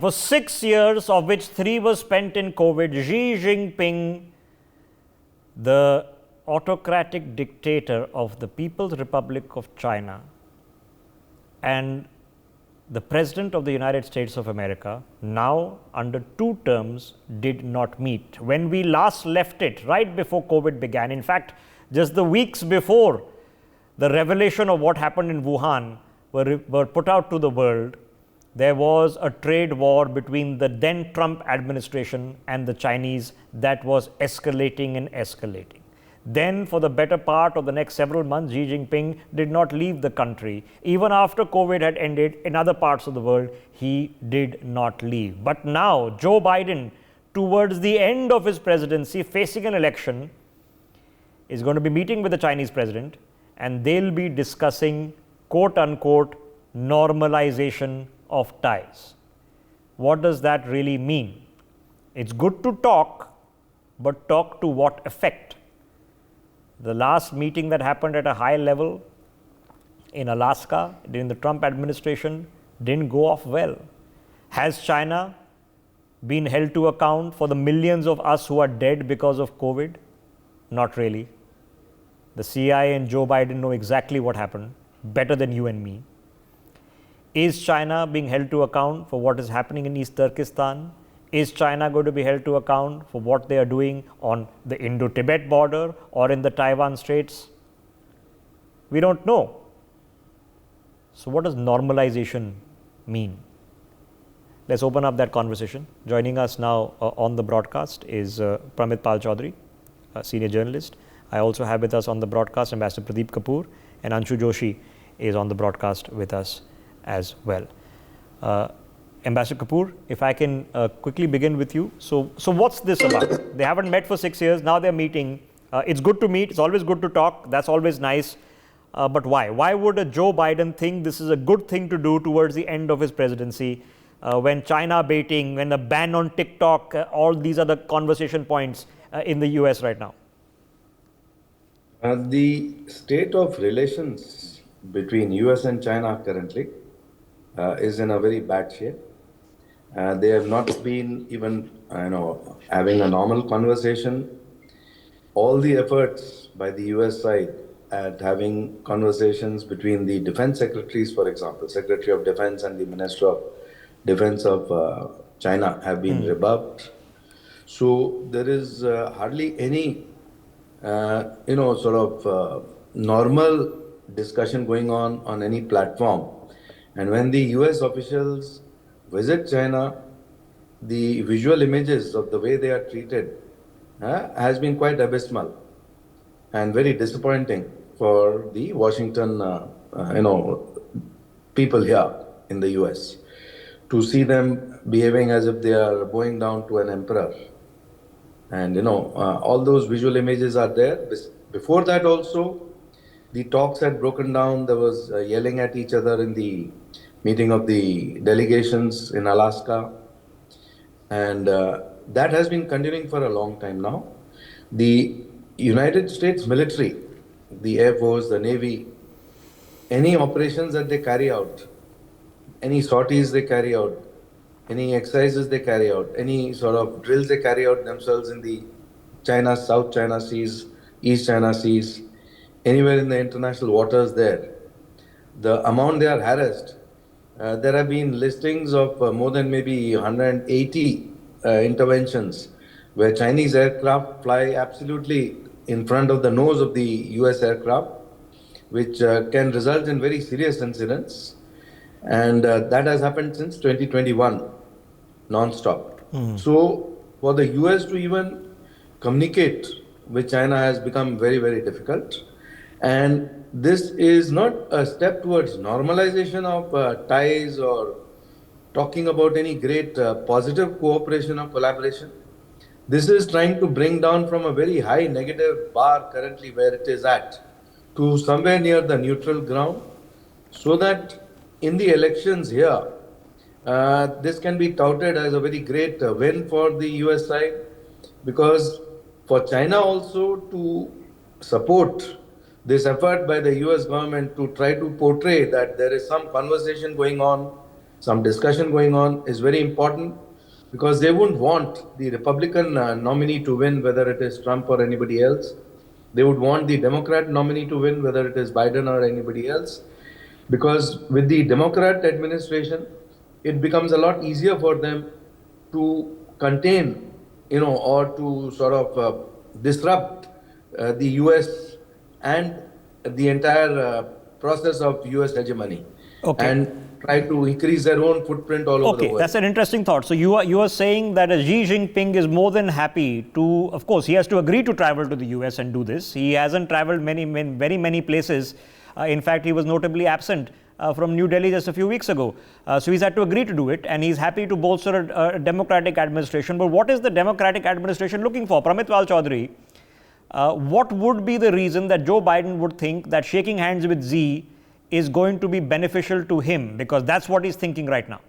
for 6 years, of which 3 were spent in COVID, Xi Jinping, the autocratic dictator of the People's Republic of China and the President of the United States of America, now under 2 terms, did not meet. When we last left it, right before COVID began, in fact, just the weeks before the revelation of what happened in Wuhan were put out to the world, there was a trade war between the then Trump administration and the Chinese that was escalating and escalating. Then, for the better part of the next several months, Xi Jinping did not leave the country. Even after COVID had ended in other parts of the world, he did not leave. But now, Joe Biden, towards the end of his presidency, facing an election, is going to be meeting with the Chinese president, and they'll be discussing, quote unquote, normalization of ties. What does that really mean? It's good to talk, but talk to what effect? The last meeting that happened at a high level in Alaska during the Trump administration didn't go off well. Has China been held to account for the millions of us who are dead because of COVID? Not really. The CIA and Joe Biden know exactly what happened, better than you and me. Is China being held to account for what is happening in East Turkestan? Is China going to be held to account for what they are doing on the Indo-Tibet border or in the Taiwan Straits? We don't know. So what does normalization mean? Let's open up that conversation. Joining us now on the broadcast is Pramit Pal Chaudhary, a senior journalist. I also have with us on the broadcast Ambassador Pradeep Kapoor, and Anshu Joshi is on the broadcast with us as well. Ambassador Kapoor, if I can quickly begin with you. So what's this about? They haven't met for 6 years. Now they're meeting. It's good to meet. It's always good to talk. That's always nice. But why? Why would a Joe Biden think this is a good thing to do towards the end of his presidency when China baiting, when a ban on TikTok, all these are the conversation points in the US right now? The state of relations between US and China currently is in a very bad shape. They have not been even, having a normal conversation. All the efforts by the US side at having conversations between the defense secretaries, for example, Secretary of Defense and the Minister of Defense of China have been rebuffed. So there is hardly any, normal discussion going on any platform. And when the US officials visit China, the visual images of the way they are treated has been quite abysmal and very disappointing for the Washington, people here in the US, to see them behaving as if they are bowing down to an emperor. And, all those visual images are there. Before that also, the talks had broken down. There was yelling at each other in the meeting of the delegations in Alaska. And that has been continuing for a long time now. The United States military, the Air Force, the Navy, any operations that they carry out, any sorties they carry out, any exercises they carry out, any sort of drills they carry out themselves in the China, South China Seas, East China Seas, anywhere in the international waters there, the amount they are harassed, there have been listings of more than maybe 180 interventions where Chinese aircraft fly absolutely in front of the nose of the US aircraft, which can result in very serious incidents. And that has happened since 2021, non-stop. So for the US to even communicate with China has become very, very difficult. And this is not a step towards normalization of ties or talking about any great positive cooperation or collaboration. This is trying to bring down from a very high negative bar currently where it is at to somewhere near the neutral ground, so that in the elections here, this can be touted as a very great win for the US side, because for China also to support this effort by the US government to try to portray that there is some conversation going on, some discussion going on is very important, because they wouldn't want the Republican nominee to win, whether it is Trump or anybody else. They would want the Democrat nominee to win, whether it is Biden or anybody else. Because with the Democrat administration, it becomes a lot easier for them to contain, or to sort of disrupt the US and the entire process of US hegemony, Okay. and try to increase their own footprint all over the Okay, world. that's an interesting thought. So you are saying that Xi Jinping is more than happy to, of course, he has to agree to travel to the US and do this. He hasn't traveled very many places. In fact, he was notably absent from New Delhi just a few weeks ago. So he's had to agree to do it, and he's happy to bolster a democratic administration. But what is the democratic administration looking for? Pramit Wal Chaudhary, what would be the reason that Joe Biden would think that shaking hands with Xi is going to be beneficial to him? Because that's what he's thinking right now.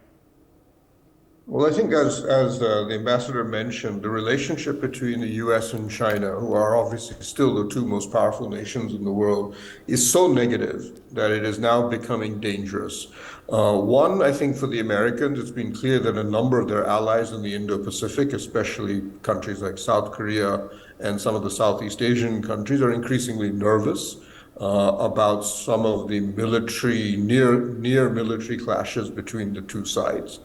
Well, I think as the ambassador mentioned, the relationship between the US and China, who are obviously still the two most powerful nations in the world, is so negative that it is now becoming dangerous. One, I think for the Americans, it's been clear that a number of their allies in the Indo-Pacific, especially countries like South Korea and some of the Southeast Asian countries, are increasingly nervous about some of the near military clashes between the two sides.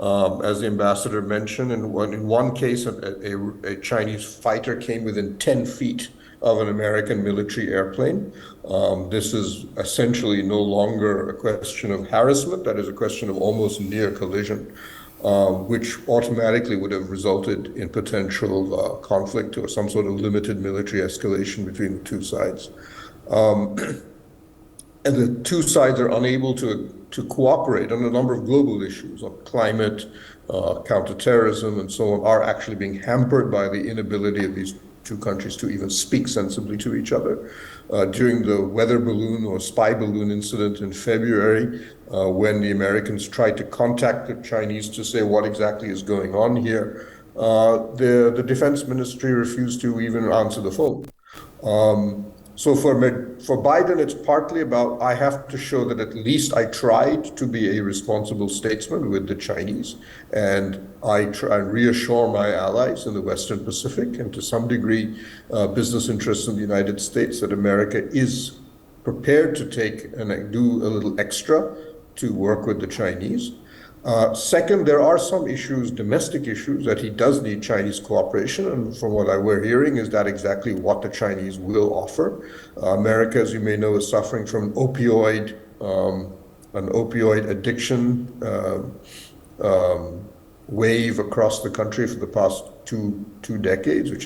As the ambassador mentioned, in one case, a Chinese fighter came within 10 feet of an American military airplane. This is essentially no longer a question of harassment. That is a question of almost near collision, which automatically would have resulted in potential conflict or some sort of limited military escalation between the two sides. And the two sides are unable to cooperate on a number of global issues, on climate, counterterrorism, and so on, are actually being hampered by the inability of these two countries to even speak sensibly to each other. During the weather balloon or spy balloon incident in February, when the Americans tried to contact the Chinese to say what exactly is going on here, the defense ministry refused to even answer the phone. So for Biden, it's partly about, I have to show that at least I tried to be a responsible statesman with the Chinese, and I reassure my allies in the Western Pacific and to some degree business interests in the United States that America is prepared to take and do a little extra to work with the Chinese. Second, there are some issues, domestic issues, that he does need Chinese cooperation, and from what we're hearing is that exactly what the Chinese will offer. America, as you may know, is suffering from an opioid addiction wave across the country for the past two decades, which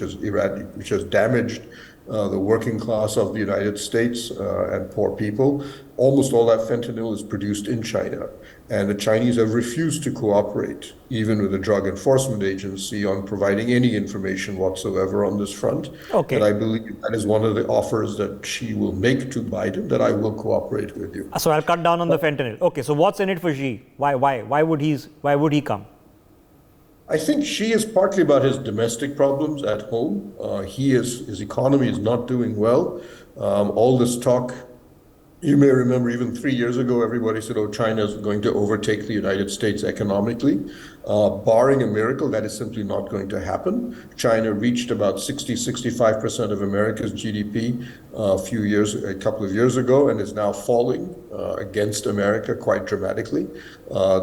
has damaged the working class of the United States and poor people. Almost all that fentanyl is produced in China, and the Chinese have refused to cooperate, even with the Drug Enforcement Agency, on providing any information whatsoever on this front. Okay. And I believe that is one of the offers that Xi will make to Biden, that I will cooperate with you. So I'll cut down on the fentanyl. Okay, so what's in it for Xi? Why would he come? I think Xi is partly about his domestic problems at home. His economy is not doing well. All this talk, you may remember even 3 years ago, everybody said, oh, China is going to overtake the United States economically. Barring a miracle, that is simply not going to happen. China reached about 65% of America's GDP a couple of years ago, and is now falling against America quite dramatically.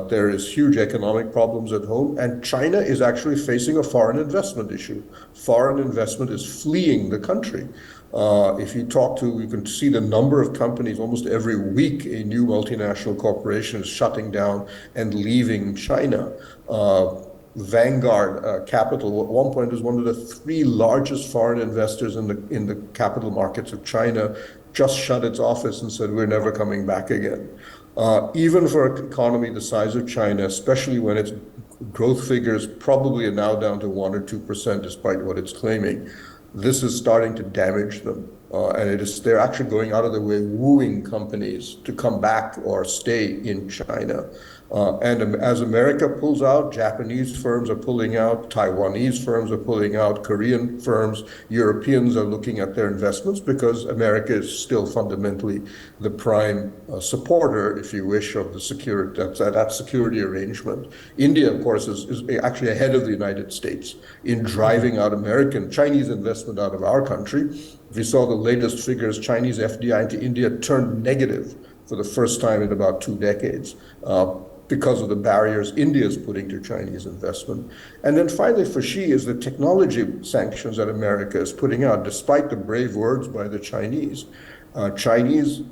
There is huge economic problems at home, and China is actually facing a foreign investment issue. Foreign investment is fleeing the country. If you can see the number of companies. Almost every week, a new multinational corporation is shutting down and leaving China. Vanguard Capital, at one point, was one of the 3 largest foreign investors in the capital markets of China, just shut its office and said, we're never coming back again. Even for an economy the size of China, especially when its growth figures probably are now down to 1 or 2%, despite what it's claiming, this is starting to damage them. And they're actually going out of their way, wooing companies to come back or stay in China. And as America pulls out, Japanese firms are pulling out, Taiwanese firms are pulling out, Korean firms, Europeans are looking at their investments because America is still fundamentally the prime supporter, if you wish, of the security, that security arrangement. India, of course, is actually ahead of the United States in driving out Chinese investment out of our country. If you saw the latest figures, Chinese FDI into India turned negative for the first time in about 2 decades. Because of the barriers India is putting to Chinese investment. And then finally for Xi is the technology sanctions that America is putting out, despite the brave words by the Chinese. Chinese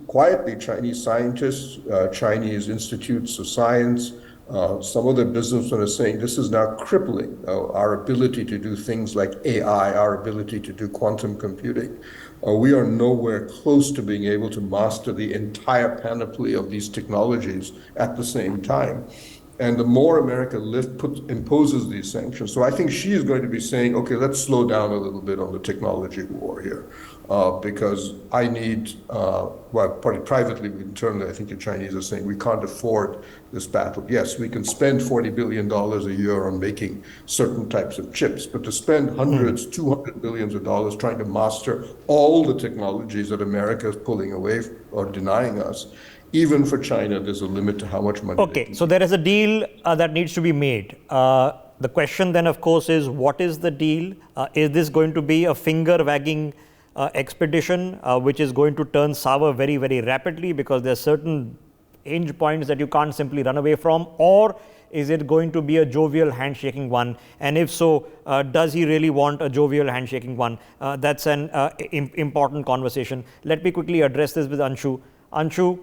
scientists, Chinese institutes of science, some of the businessmen are saying this is now crippling our ability to do things like AI, our ability to do quantum computing. We are nowhere close to being able to master the entire panoply of these technologies at the same time. And the more America imposes these sanctions, so I think Xi is going to be saying, okay, let's slow down a little bit on the technology war here, because I need, probably privately, internally, I think the Chinese are saying we can't afford this battle. Yes, we can spend $40 billion a year on making certain types of chips, but to spend hundreds, 200 billions of dollars trying to master all the technologies that America is pulling away or denying us, even for China, there's a limit to how much money. Okay, so there is a deal that needs to be made. The question then, of course, is what is the deal? Is this going to be a finger-wagging expedition, which is going to turn sour very, very rapidly because there are certain hinge points that you can't simply run away from? Or is it going to be a jovial handshaking one? And if so, does he really want a jovial handshaking one? That's an important conversation. Let me quickly address this with Anshu. Anshu,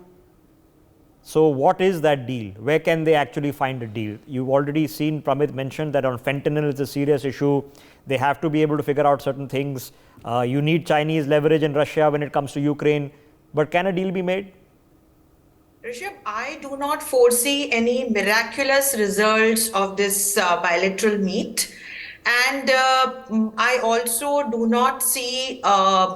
so what is that deal? Where can they actually find a deal? You've already seen Pramit mention that on fentanyl is a serious issue. They have to be able to figure out certain things. You need Chinese leverage in Russia when it comes to Ukraine. But can a deal be made? Rishabh, I do not foresee any miraculous results of this bilateral meet. And I also do not see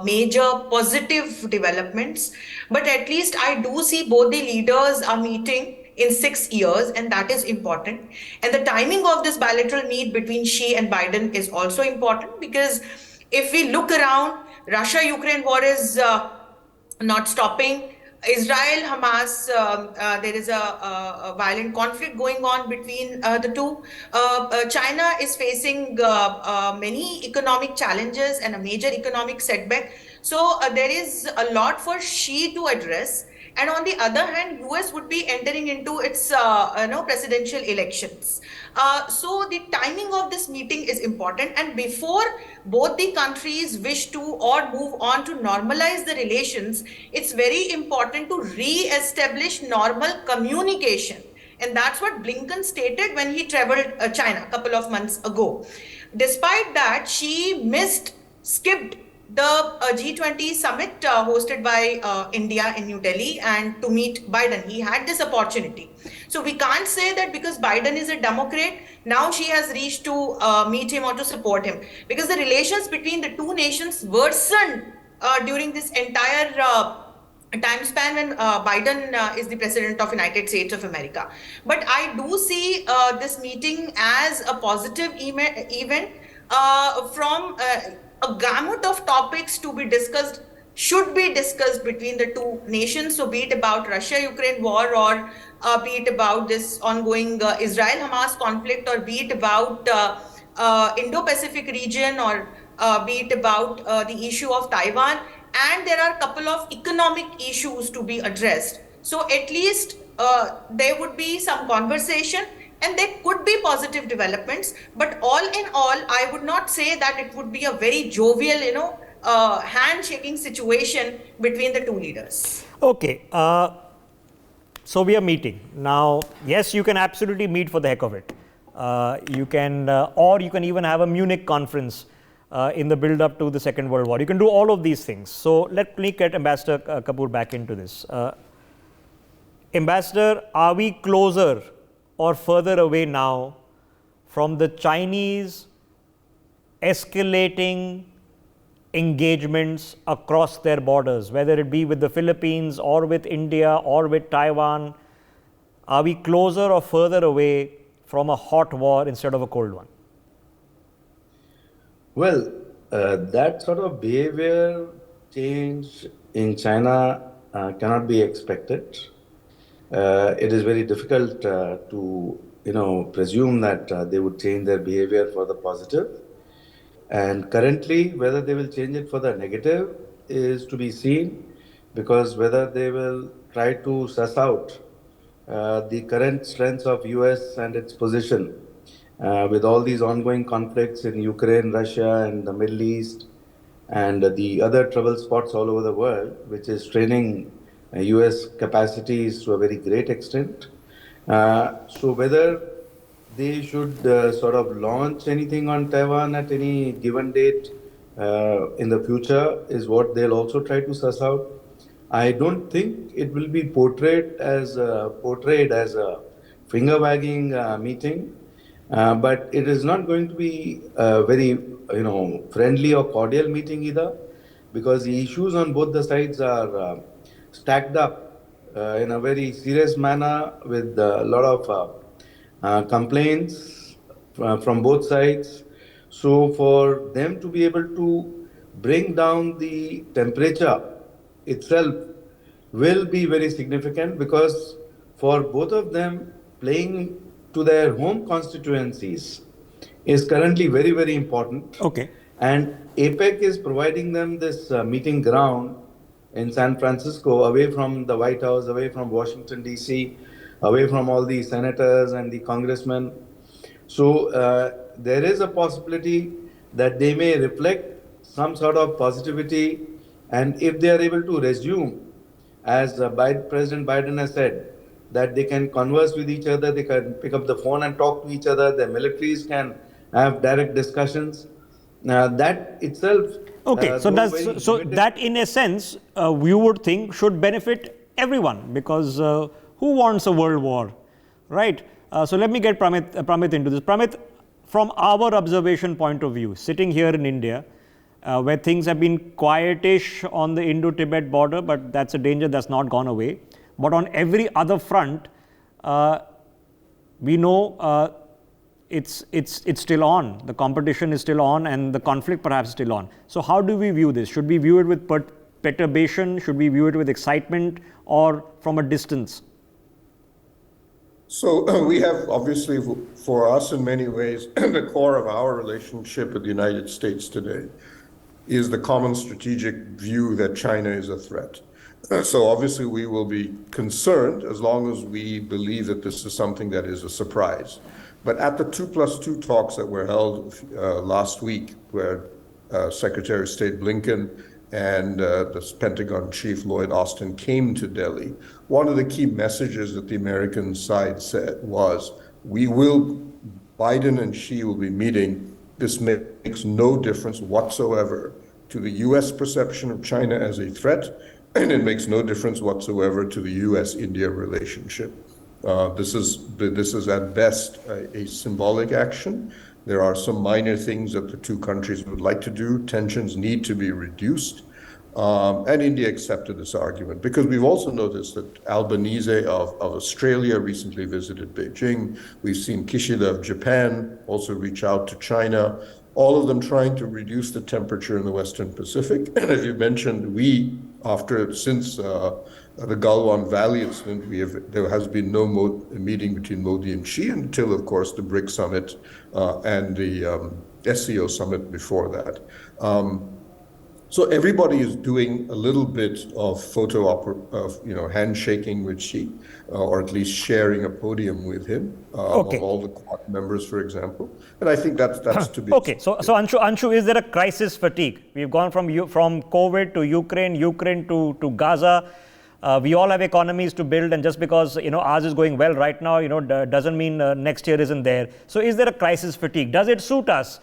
major positive developments. But at least I do see both the leaders are meeting in 6 years, and that is important. And the timing of this bilateral meet between Xi and Biden is also important, because if we look around, Russia-Ukraine war is not stopping. Israel, Hamas, there is a violent conflict going on between the two. China is facing many economic challenges and a major economic setback. So there is a lot for Xi to address. And on the other hand, US would be entering into its presidential elections. So the timing of this meeting is important. And before both the countries wish to or move on to normalize the relations, it's very important to re-establish normal communication. And that's what Blinken stated when he traveled China a couple of months ago. Despite that, she skipped the G20 summit hosted by India in New Delhi and to meet Biden. He had this opportunity. So we can't say that because Biden is a Democrat, now she has reached to meet him or to support him, because the relations between the two nations worsened during this entire time span when Biden is the president of United States of America. But I do see this meeting as a positive event from a gamut of topics to be discussed, should be discussed between the two nations. So be it about Russia-Ukraine war, or be it about this ongoing Israel-Hamas conflict, or be it about Indo-Pacific region, or be it about the issue of Taiwan. And there are a couple of economic issues to be addressed. So at least there would be some conversation, and there could be positive developments. But all in all, I would not say that it would be a very jovial, handshaking situation between the two leaders. Okay. So we are meeting. Now, yes, you can absolutely meet for the heck of it. You can, or you can even have a Munich conference in the build-up to the Second World War. You can do all of these things. So let me get Ambassador Kapoor back into this. Ambassador, are we closer or further away now from the Chinese escalating engagements across their borders, whether it be with the Philippines or with India or with Taiwan? Are we closer or further away from a hot war instead of a cold one? Well, that sort of behavior change in China cannot be expected. It is very difficult to presume that they would change their behavior for the positive. And currently, whether they will change it for the negative is to be seen, because whether they will try to suss out the current strengths of US and its position with all these ongoing conflicts in Ukraine, Russia, and the Middle East, and the other trouble spots all over the world, which is straining US capacities to a very great extent. So whether they should sort of launch anything on Taiwan at any given date in the future is what they'll also try to suss out. I don't think it will be portrayed as a finger wagging meeting, but it is not going to be a very friendly or cordial meeting either, because the issues on both the sides are stacked up in a very serious manner with a lot of complaints from both sides. So for them to be able to bring down the temperature itself will be very significant, because for both of them, playing to their home constituencies is currently very, very important. Okay. And APEC is providing them this meeting ground in San Francisco, away from the White House, away from Washington, D.C., away from all the senators and the congressmen. So there is a possibility that they may reflect some sort of positivity, and if they are able to resume, as President Biden has said, that they can converse with each other, they can pick up the phone and talk to each other, their militaries can have direct discussions. That itself. Okay, so that in a sense, you would think should benefit everyone, because who wants a world war, right? So let me get Pramit into this. Pramit, from our observation point of view, sitting here in India, where things have been quietish on the Indo-Tibet border, but that's a danger that's not gone away. But on every other front, we know it's still on. The competition is still on, and the conflict perhaps still on. So how do we view this? Should we view it with perturbation? Should we view it with excitement, or from a distance? So we have, obviously, for us in many ways, the core of our relationship with the United States today is the common strategic view that China is a threat. So obviously we will be concerned as long as we believe that this is something that is a surprise. But at the 2+2 talks that were held last week, where Secretary of State Blinken and the Pentagon Chief Lloyd Austin came to Delhi, one of the key messages that the American side said was, Biden and Xi will be meeting. This makes no difference whatsoever to the US perception of China as a threat, and it makes no difference whatsoever to the US-India relationship. This is at best a symbolic action. There are some minor things that the two countries would like to do. Tensions need to be reduced. And India accepted this argument, because we've also noticed that Albanese of Australia recently visited Beijing. We've seen Kishida of Japan also reach out to China, all of them trying to reduce the temperature in the Western Pacific. And as you mentioned, since the Galwan Valley incident, there has been no meeting between Modi and Xi until, of course, the BRICS summit and the SCO summit before that. So everybody is doing a little bit of handshaking with Xi, or at least sharing a podium with him, Okay. of all the Quad members, for example. And I think that's to be okay. So Anshu, is there a crisis fatigue? We've gone from COVID to Ukraine to Gaza. We all have economies to build, and just because ours is going well right now, doesn't mean next year isn't there. So is there a crisis fatigue? Does it suit us?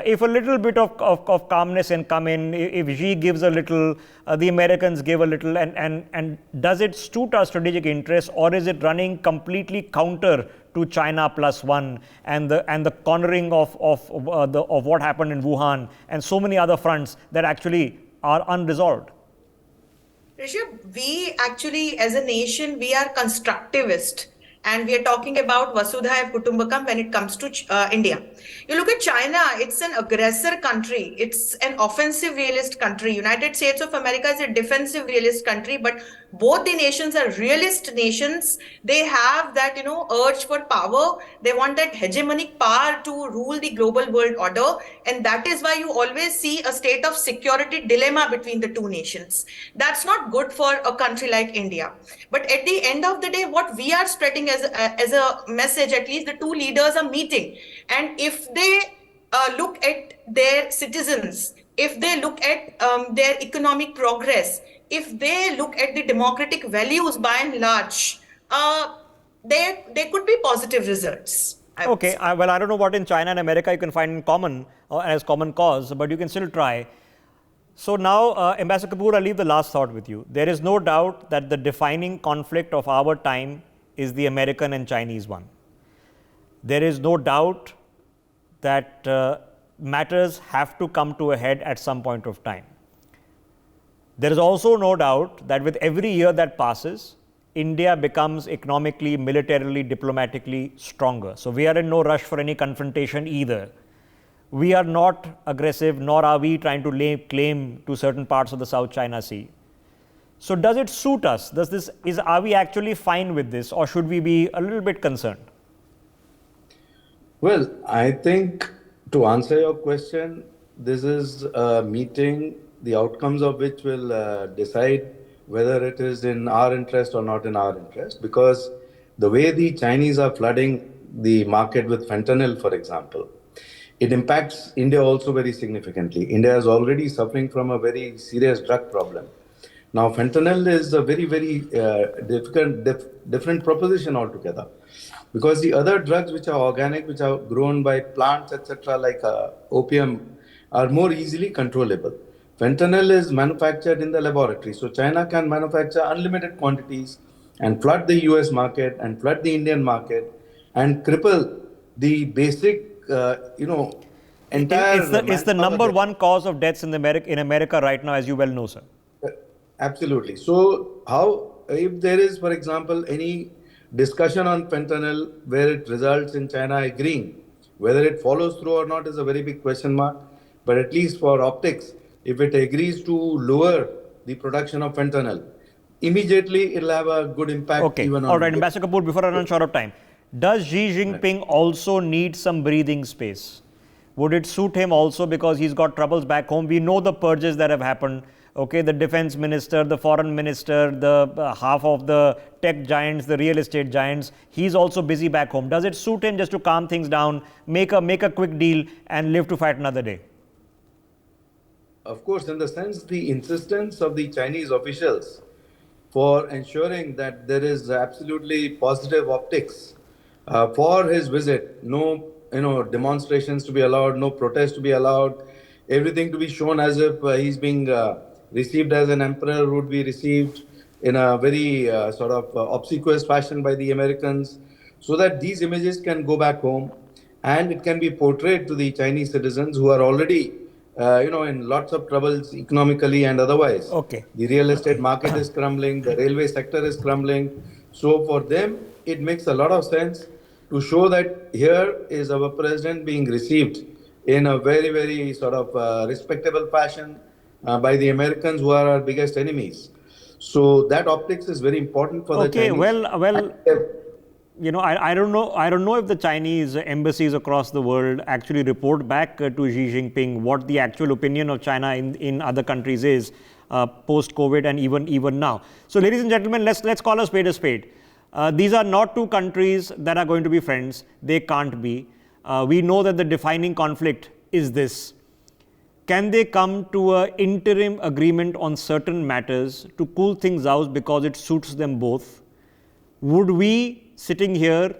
If a little bit of calmness can come in, if Xi gives a little, the Americans give a little, and does it suit our strategic interests, or is it running completely counter to China +1 and the cornering of what happened in Wuhan and so many other fronts that actually are unresolved? Rishabh, we actually, as a nation, we are constructivist. And we are talking about Vasudhaiva Kutumbakam when it comes to India. You look at China, it's an aggressor country. It's an offensive realist country. United States of America is a defensive realist country, but both the nations are realist nations. They have that, urge for power. They want that hegemonic power to rule the global world order. And that is why you always see a state of security dilemma between the two nations. That's not good for a country like India. But at the end of the day, what we are spreading as a message, at least the two leaders are meeting. And if they look at their citizens, if they look at their economic progress, if they look at the democratic values by and large, there could be positive results. Okay, well, I don't know what in China and America you can find in common as common cause, but you can still try. So now, Ambassador Kapoor, I'll leave the last thought with you. There is no doubt that the defining conflict of our time is the American and Chinese one. There is no doubt that matters have to come to a head at some point of time. There is also no doubt that with every year that passes, India becomes economically, militarily, diplomatically stronger. So we are in no rush for any confrontation either. We are not aggressive, nor are we trying to lay claim to certain parts of the South China Sea. So does it suit us? Are we actually fine with this, or should we be a little bit concerned? Well, I think to answer your question, this is a meeting, the outcomes of which will decide whether it is in our interest or not in our interest, because the way the Chinese are flooding the market with fentanyl, for example, it impacts India also very significantly. India is already suffering from a very serious drug problem. Now, fentanyl is a very, very different proposition altogether, because the other drugs which are organic, which are grown by plants, etc., like opium, are more easily controllable. Fentanyl is manufactured in the laboratory, so China can manufacture unlimited quantities and flood the US market and flood the Indian market and cripple the basic, entire. It's the number one cause of deaths in America right now, as you well know, sir. Absolutely. So if there is, for example, any discussion on fentanyl where it results in China agreeing, whether it follows through or not is a very big question mark. But at least for optics, if it agrees to lower the production of fentanyl, immediately it'll have a good impact. Okay. All right, Ambassador Kapoor, before I run short of time, does Xi Jinping also need some breathing space? Would it suit him also because he's got troubles back home? We know the purges that have happened. Okay, the defense minister, the foreign minister, the half of the tech giants, the real estate giants, he's also busy back home. Does it suit him just to calm things down, make a quick deal and live to fight another day? Of course, in the sense, the insistence of the Chinese officials for ensuring that there is absolutely positive optics for his visit, no demonstrations to be allowed, no protests to be allowed, everything to be shown as if he's being received as an emperor would be received in a very obsequious fashion by the Americans, so that these images can go back home and it can be portrayed to the Chinese citizens who are already in lots of troubles economically and otherwise. Okay. The real estate market is crumbling, the railway sector is crumbling. So for them, it makes a lot of sense to show that here is our president being received in a very, very respectable fashion by the Americans, who are our biggest enemies. So that optics is very important for the Chinese. I don't know if the Chinese embassies across the world actually report back to Xi Jinping what the actual opinion of China in other countries is post-COVID and even now. So, ladies and gentlemen, let's call a spade a spade. These are not two countries that are going to be friends. They can't be. We know that the defining conflict is this. Can they come to an interim agreement on certain matters to cool things out because it suits them both? Would we, sitting here,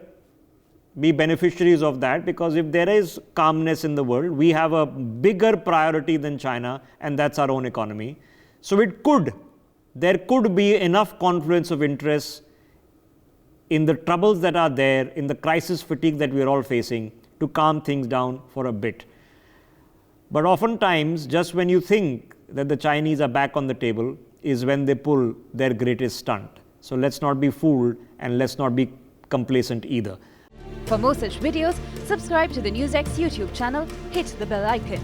be beneficiaries of that? Because if there is calmness in the world, we have a bigger priority than China, and that's our own economy. So there could be enough confluence of interests in the troubles that are there, in the crisis fatigue that we are all facing, to calm things down for a bit. But oftentimes, just when you think that the Chinese are back on the table is when they pull their greatest stunt. So let's not be fooled and let's not be complacent either. For more such videos, subscribe to the NewsX YouTube channel, hit the bell icon.